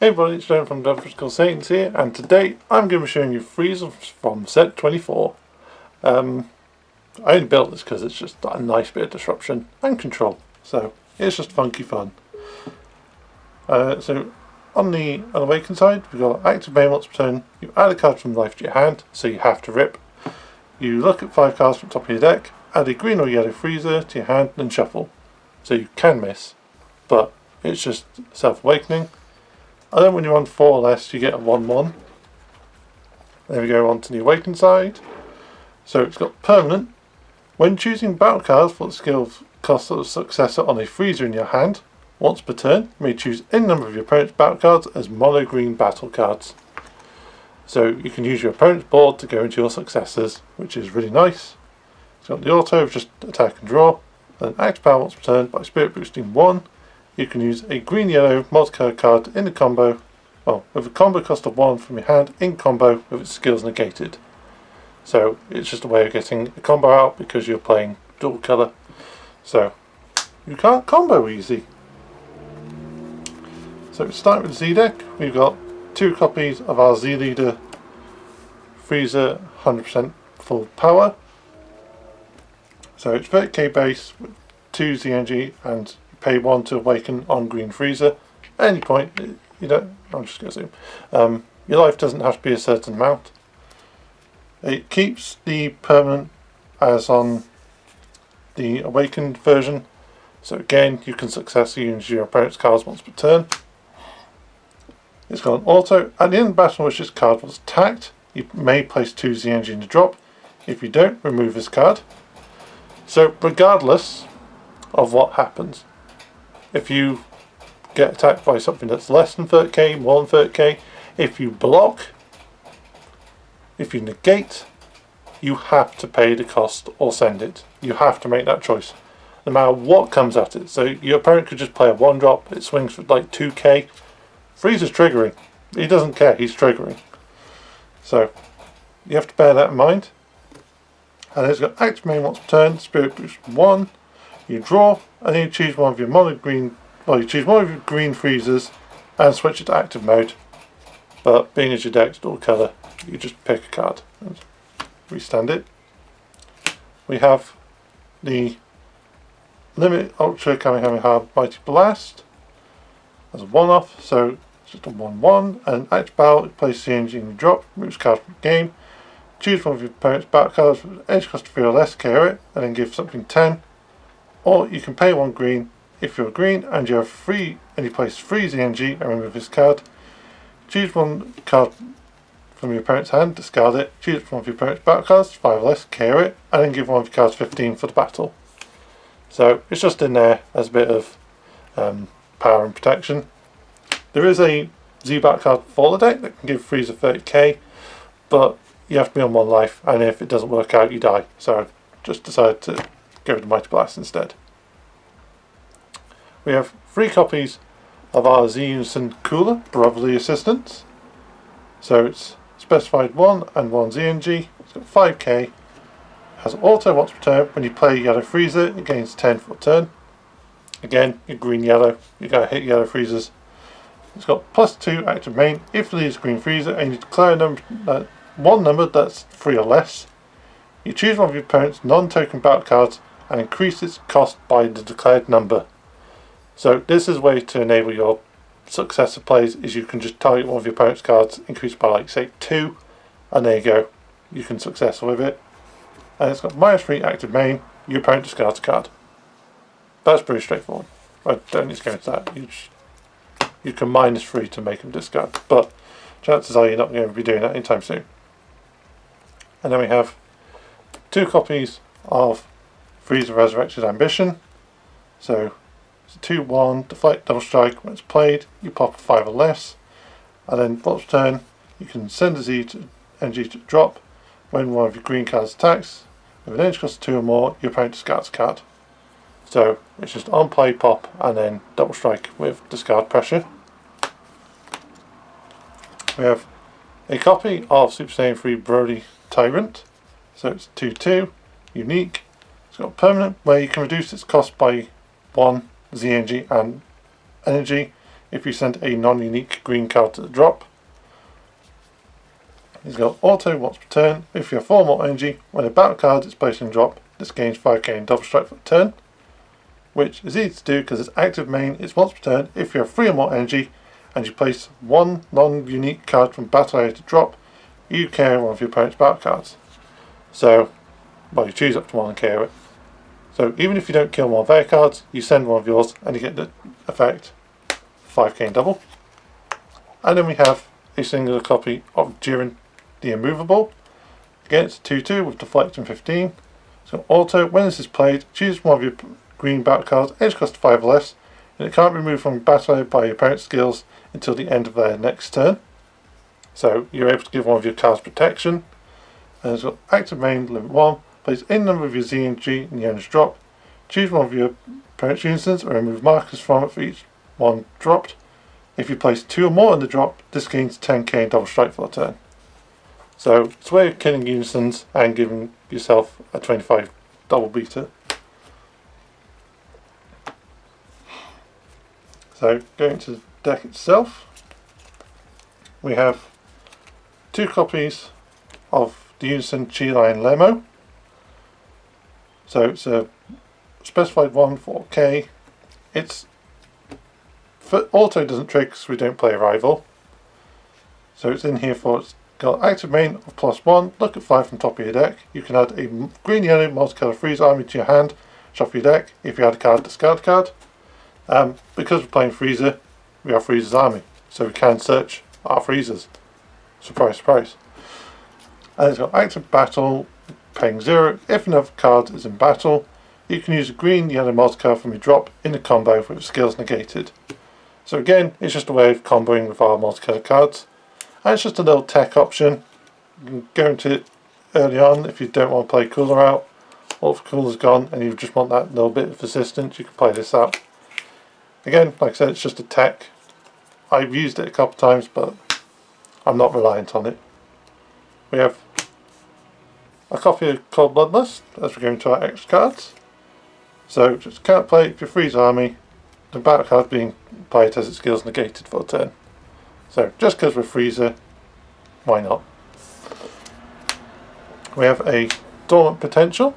Hey everybody, it's John from Britical Saiyans here, and today I'm going to be showing you Frieza from set 24. I only built this because it's just a nice bit of disruption and control, so it's just funky fun. So on the Awakened side, we've got active main once per turn. You add a card from life to your hand, so you have to rip. You look at 5 cards from the top of your deck, add a green or yellow Frieza to your hand, and shuffle. So you can miss, but it's just self-awakening. And then when you're on 4 or less, you get a 1-1. Then we go on to the Awakened side. So it's got permanent. When choosing battle cards for the skill cost of the successor on a Frieza in your hand, once per turn, you may choose any number of your opponent's battle cards as mono green battle cards. So you can use your opponent's board to go into your successors, which is really nice. It's got the auto of just attack and draw. And active power once per turn by spirit boosting 1. You can use a green-yellow multicolored card in the combo, with a combo cost of 1 from your hand in combo with its skills negated. So it's just a way of getting a combo out because you're playing dual colour. So you can't combo easy. So starting with the Z deck, we've got 2 copies of our Z Leader Frieza 100% full power. So it's 30k base with 2 Z energy and pay 1 to awaken on green Frieza. At any point, you don't. I'm just going to zoom. Your life doesn't have to be a certain amount. It keeps the permanent as on the awakened version. So again, you can successfully use your opponent's cards once per turn. It's got an auto. At the end of the battle, which this card was attacked, you may place 2 Z energy in the drop. If you don't, remove this card. So regardless of what happens, if you get attacked by something that's less than 30k, more than 30k, if you block, if you negate, you have to pay the cost or send it. You have to make that choice, no matter what comes at it. So your opponent could just play a 1-drop, it swings for like 2k. Frieza's triggering. He doesn't care, he's triggering. So you have to bear that in mind. And it's got active main once per turn, spirit boost 1. You draw, and then you choose one of your mono green. Well, you choose one of your green Friezas and switch it to active mode. But being as your deck's dual colour, you just pick a card and restand it. We have the Limit Ultra Kamehameha Mighty Blast as a one-off, so it's just a 1-1. And active battle, it places the energy in the drop, moves cards from the game. Choose one of your opponent's battle cards with edge cost of 3 or less, KO it, and then give something 10. Or you can pay 1 green if you're green and you have free, and you place Frieza energy and remove this card. Choose one card from your opponent's hand, discard it. Choose one of your opponent's battle cards, 5 or less, KO it, and then give one of your cards 15 for the battle. So it's just in there as a bit of power and protection. There is a Z battle card for the deck that can give Frieza 30k, but you have to be on 1 life, and if it doesn't work out, you die. So just decided to go with the Mighty Blast instead. We have 3 copies of our Z Unison Cooler Brotherly Assistance. So it's specified 1 and 1 ZNG. It's got 5k. Has auto once per turn. When you play yellow Frieza, it gains 10 for a turn. Again, you're green yellow. You gotta hit yellow Friezas. It's got +2 active main. If it is green Frieza and you declare one number that's 3 or less, you choose one of your opponent's non-token battle cards and increase its cost by the declared number. So this is a way to enable your successor plays, is you can just target one of your opponent's cards, increase by like say 2, and there you go, you can successor with it. And it's got -3 active main, your opponent discards a card. That's pretty straightforward. I don't need to go into that. You can -3 to make them discard, but chances are you're not going to be doing that anytime soon. And then we have 2 copies of Frieza Resurrected Ambition. So it's a 2-1, deflect double strike. When it's played, you pop a 5 or less. And then once per turn, you can send a Z energy to drop. When one of your green cards attacks, with an energy cost of 2 or more, your opponent discards a card. So it's just on play, pop, and then double strike with discard pressure. We have a copy of Super Saiyan 3 Broly Tyrant. So it's 2-2, unique. It's got permanent where you can reduce its cost by 1 Z energy and energy if you send a non-unique green card to the drop. He's got auto once per turn. If you have 4 more energy, when a battle card is placed in drop, this gains 5k in double strike for a turn, which is easy to do because it's active main, it's once per turn. If you have 3 or more energy and you place 1 non-unique card from battle area to drop, you KO one of your opponent's battle cards. So, well, you choose up to 1 and KO it. So even if you don't kill one of their cards, you send one of yours and you get the effect 5k in double. And then we have a singular copy of Jiren the Immovable. Again, it's 2-2 with deflection 15. So auto, when this is played, choose one of your green battle cards, edge cost 5 or less, and it can't be removed from battle area by your opponent's skills until the end of their next turn. So you're able to give one of your cards protection. And it's got active main, limit 1, place any number of your Z and G in the owner's drop, choose one of your opponent's unisons and remove markers from it for each one dropped. If you place 2 or more in the drop, this gains 10k in double strike for a turn. So it's a way of killing unisons and giving yourself a 25 double beater. So going to the deck itself, we have 2 copies of the Unison Chi Lion Lemo. So it's a specified one for K. It's for auto doesn't trigger because we don't play rival. So it's in here for it's got active main of +1. Look at 5 from top of your deck. You can add a green yellow multicolour Frieza army to your hand, shuffle your deck. If you add a card, discard a card. Because we're playing Frieza, we have Frieza's army, so we can search our Friezas. Surprise, surprise. And it's got active battle, paying 0. If another card is in battle, you can use a green yellow multicolour from your drop in a combo with skills negated. So again, it's just a way of comboing with our multicolour cards. And it's just a little tech option. You can go into it early on if you don't want to play Cooler out, or if Cooler's gone and you just want that little bit of assistance, you can play this out. Again, like I said, it's just a tech. I've used it a couple of times, but I'm not reliant on it. We have a copy of Cold Bloodlust as we go into our extra cards. So just can't play if you freeze army, the battle card being played has its skills negated for a turn. So just because we're Frieza, why not? We have a Dormant Potential.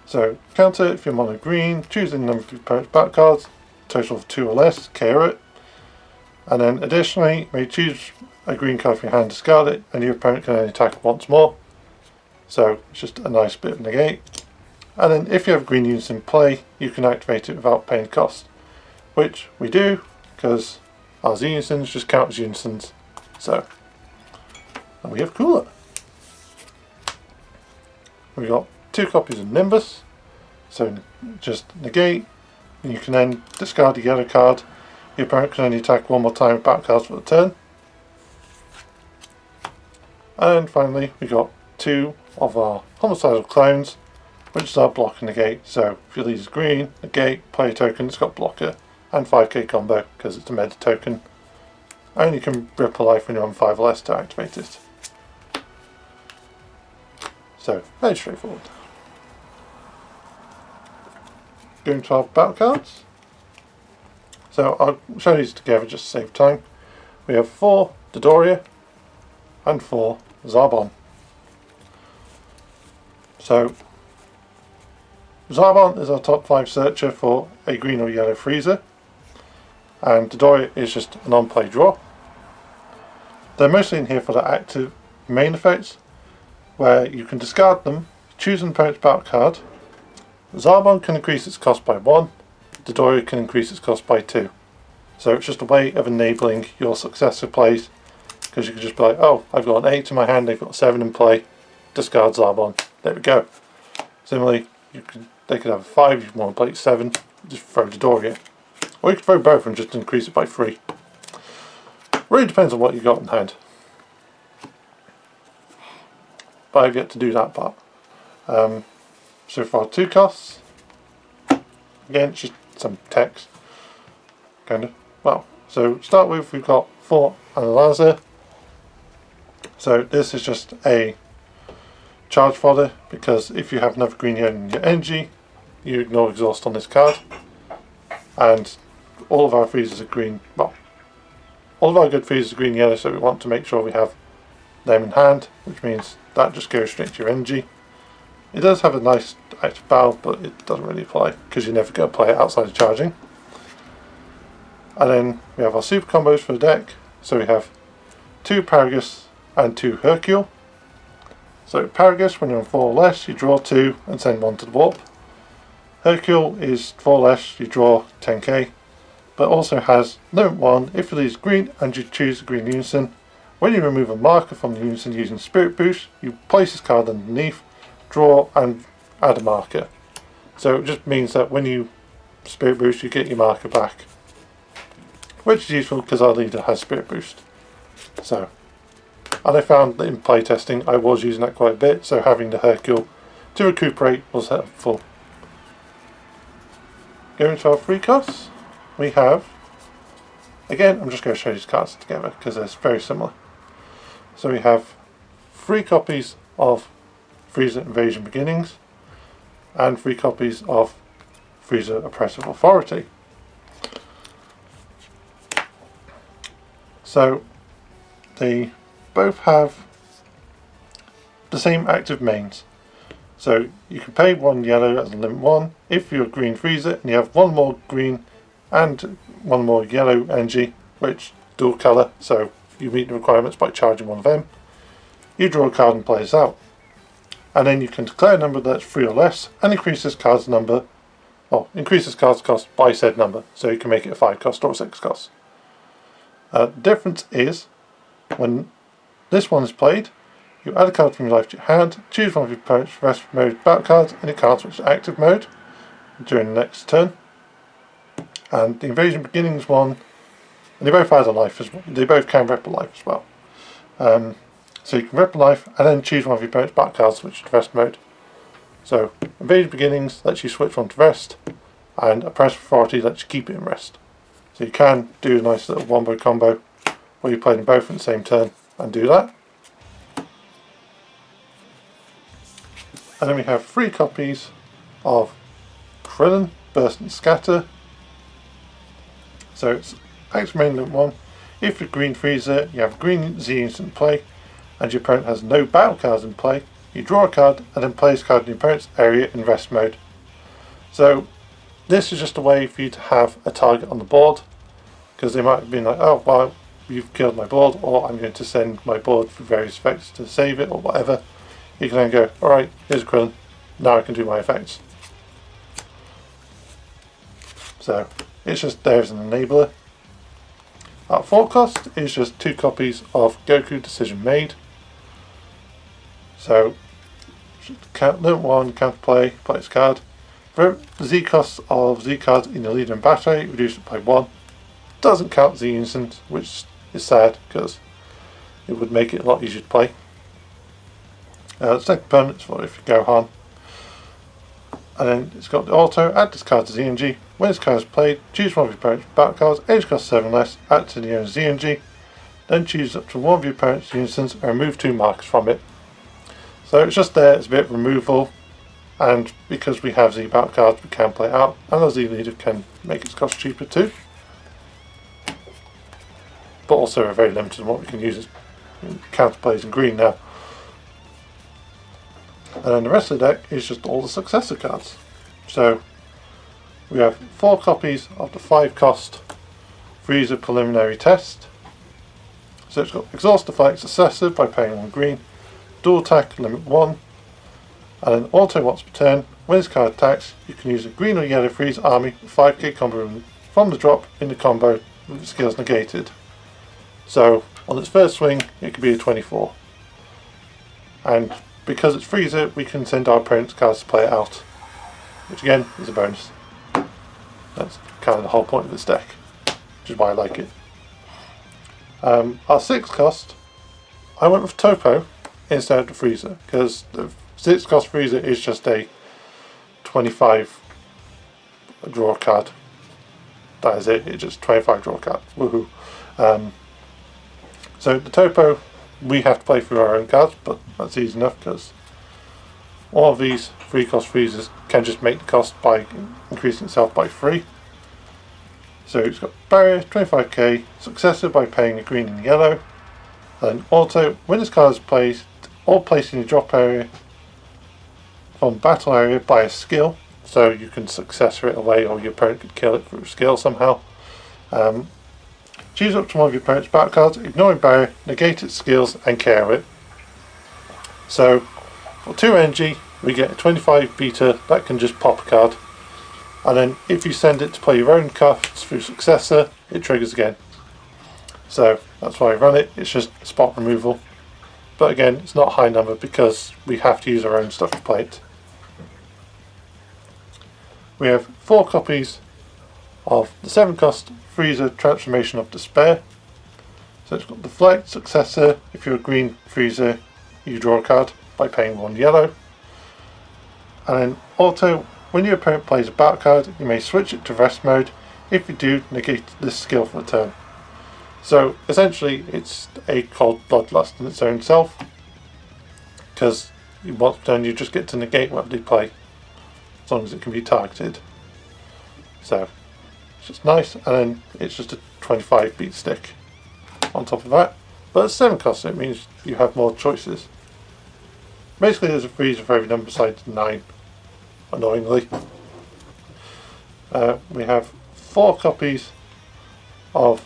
So counter if you're mono green, choose the number of your opponent's battle cards, total of 2 or less, KO it. And then additionally, you may choose a green card from your hand, discard it, and your opponent can only attack once more. So it's just a nice bit of negate. And then if you have green units in play, you can activate it without paying cost. Which we do, because our Z unisons just count as unisons. So, and we have Cooler. We've got 2 copies of Nimbus. So just negate, and you can then discard a yellow card. Your opponent can only attack 1 more time with battle cards for the turn. And finally, we got 2 of our Homicidal Clones, which is our block and negate. So if your lead is green, negate, play a token, it's got blocker, and 5k combo because it's a meta token. And you can rip a life when you're on 5 or less to activate it. So, very straightforward. Going to our battle cards. So I'll show these together just to save time. We have 4 Dodoria and 4 Zarbon. So Zarbon is our top 5 searcher for a green or yellow Frieza, and Dodoria is just an on-play draw. They're mostly in here for the active main effects, where you can discard them, choose an opponent's battle card. Zarbon can increase its cost by 1, Dodoria can increase its cost by 2. So it's just a way of enabling your successive plays, because you can just be like, oh, I've got an 8 in my hand, they've got 7 in play, discard Zarbon, there we go. Similarly, they could have a 5, you want to play 7, just throw Dodoria. Or you could throw both and just increase it by 3. Really depends on what you've got in hand. But I've yet to do that part. So for our 2 costs, again, it's just some text. Kind of. Well, so to start with, we've got 4 Analyzer. So this is just a charge fodder, because if you have enough green in your energy, you ignore exhaust on this card. And all of our Friezas are green. Well, all of our good Friezas are green and yellow, so we want to make sure we have them in hand, which means that just goes straight to your energy. It does have a nice active battle, but it doesn't really apply because you're never going to play it outside of charging. And then we have our super combos for the deck. So we have 2 Paragus and 2 Hercule. So Paragus, when you're on 4 or less, you draw 2 and send 1 to the warp. Hercule is 4 or less, you draw 10k, but also has limit 1. If you leave green and you choose a green unison, when you remove a marker from the unison using Spirit Boost, you place this card underneath, draw and add a marker. So it just means that when you Spirit Boost, you get your marker back, which is useful because our leader has Spirit Boost. So, and I found that in playtesting I was using that quite a bit, so having the Hercule to recuperate was helpful. Going to our free costs, we have, again I'm just going to show these cards together because they're very similar. So we have 3 copies of Frieza Invasion Beginnings and 3 copies of Frieza Oppressive Authority. So they both have the same active mains. So you can pay 1 yellow as a limit 1 if you're green Frieza and you have 1 more green and 1 more yellow energy, which dual colour, so you meet the requirements by charging 1 of them. You draw a card and play this out. And then you can declare a number that's 3 or less and increase this card's number, well, increase this card's cost by said number, so you can make it a 5 cost or a 6 cost. The difference is, when this one is played, you add a card from your life to your hand, choose one of your opponent's rest mode battle cards, and it cards which are active mode during the next turn. And the Invasion Beginnings one, and they both add a life as well. They both can rep a life as well. So you can rep a life and then choose one of your opponent's battle cards which is rest mode. So Invasion Beginnings lets you switch one to rest, and Oppressive Authority lets you keep it in rest. So you can do a nice little wombo combo where you play them both in the same turn and do that. And then we have 3 copies of Krillin, Burst and Scatter. So it's active main limit 1. If you're green Frieza, you have green Z instant play, and your opponent has no battle cards in play, you draw a card and then play this card in your opponent's area in rest mode. So this is just a way for you to have a target on the board, because they might have been like, oh well, you've killed my board, or I'm going to send my board for various effects to save it or whatever. You can then go, alright, here's a Krillin, now I can do my effects. So it's just there as an enabler. Our 4 cost is just 2 copies of Goku Decision Made. So limit 1, counterplay, play this card. For the Z cost of Z cards in your leader and battle, reduce it by 1. Doesn't count Z instant, which is sad because it would make it a lot easier to play. The second component is for if you go on. And then it's got the auto, add this card to ZNG. When this card is played, choose one of your opponent's battle cards, age cost 7 less, add to the owner's ZNG. Then choose up to one of your opponent's unisons and remove 2 markers from it. So it's just there, it's a bit of removal, and because we have Z battle cards we can play it out, and our Z leader can make its cost cheaper too. But also we're very limited on what we can use as counterplays in green now. And then the rest of the deck is just all the successor cards. So we have 4 copies of the 5 cost Frieza Preliminary Test. So it's got Exhaust the Fight Successor by paying 1 green, Dual Attack limit 1, and then auto once per turn. When this card attacks, you can use a green or yellow Frieza army with 5k combo from the drop in the combo with the skills negated. So on its first swing it could be a 24. And because it's Frieza, we can send our opponent's cards to play it out, which again is a bonus. That's kind of the whole point of this deck, which is why I like it. Our 6 cost, I went with Topo instead of the Frieza, because the 6 cost Frieza is just a 25 draw card. That is it, it's just 25 draw card. Woohoo. So the Topo, we have to play through our own cards, but that's easy enough because all of these 3 cost Friezas can just make the cost by increasing itself by 3. So it's got barrier 25k, successor by paying a green and yellow, and auto when this card is placed or placed in your drop area from battle area by a skill, so you can successor it away or your opponent could kill it through skill somehow. Choose up to one of your opponent's battle cards, ignoring barrier, negate its skills and KO it. So for 2 energy we get a 25 beta that can just pop a card, and then if you send it to play your own cards through successor, it triggers again. So that's why I run it. It's just spot removal, but again it's not a high number because we have to use our own stuff to play it. We have 4 copies of the 7 cost Frieza Transformation of Despair. So it's got Deflect, Successor. If you're a green Frieza, you draw a card by paying 1 yellow. And then auto, when your opponent plays a battle card, you may switch it to rest mode. If you do, negate this skill for a turn. So essentially it's a cold bloodlust in its own self, because once done you just get to negate what they play, as long as it can be targeted. So it's just nice, and then it's just a 25 beat stick on top of that. But it's 7 cost, so it means you have more choices. Basically there's a Frieza for every number besides 9, annoyingly. We have 4 copies of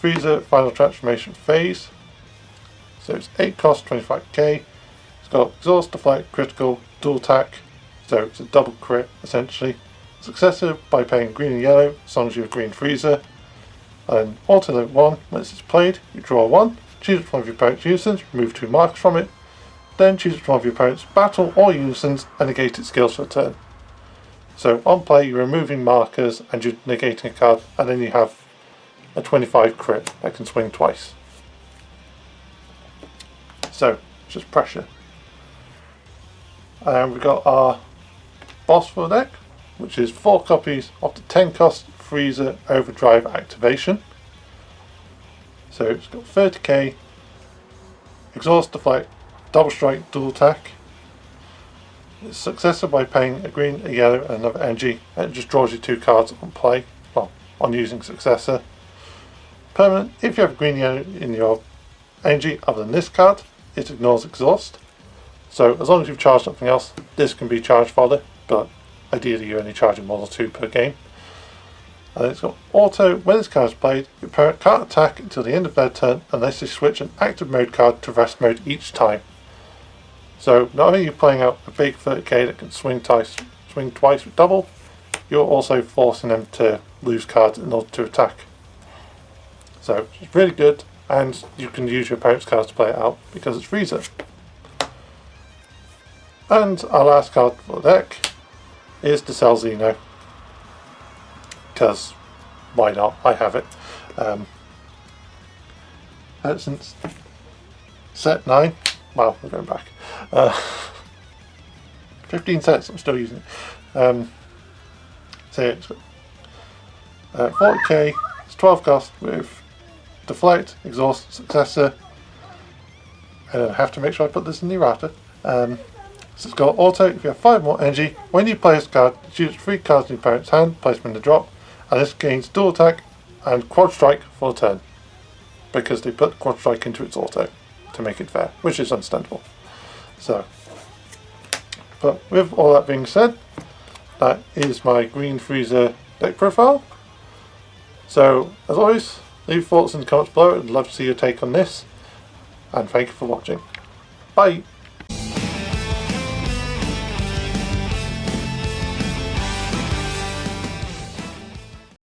Frieza Final Transformation Phase. So it's 8 cost, 25k. It's got Exhaust, Deflect, Critical, Dual Attack. So it's a double crit essentially. Successor by paying green and yellow as long as you're a green Frieza. And alternate 1, once it's played, you draw 1, choose which one of your opponent's unisons, remove 2 marks from it. Then choose which one of your opponent's battle or unisons and negate its skills for a turn. So on play you're removing markers and you're negating a card, and then you have a 25 crit that can swing twice. So it's just pressure. And we've got our boss for the deck, which is 4 copies of the 10 cost Frieza Overdrive Activation. So it's got 30k, Exhaust, Deflect, Double Strike, Dual Attack. It's successor by paying a green, a yellow and another energy, and it just draws you 2 cards on play, well, on using successor. Permanent, if you have a green yellow in your energy other than this card, it ignores exhaust. So as long as you've charged something else, this can be charged fodder, but ideally you're only charging 1 or 2 per game. And it's got auto, when this card is played, your opponent can't attack until the end of their turn unless they switch an active mode card to rest mode each time. So not only are you playing out a big 30k that can swing twice with double, you're also forcing them to lose cards in order to attack. So it's really good, and you can use your opponent's cards to play it out because it's Frieza. And our last card for the deck is the Cell Xeno, because why not? I have it. Since set 9, well, we're going back. 15 sets, I'm still using it. So it's 40k, it's 12 cost with Deflect, Exhaust, Successor, and I have to make sure I put this in the errata. So it's got auto, if you have 5 more energy, when you play this card, choose 3 cards in your opponent's hand, place them in the drop, and this gains dual attack and quad strike for a turn, because they put quad strike into its auto to make it fair, which is understandable. So, but with all that being said, that is my green Frieza deck profile. So as always, leave thoughts in the comments below. I'd love to see your take on this, and thank you for watching. Bye!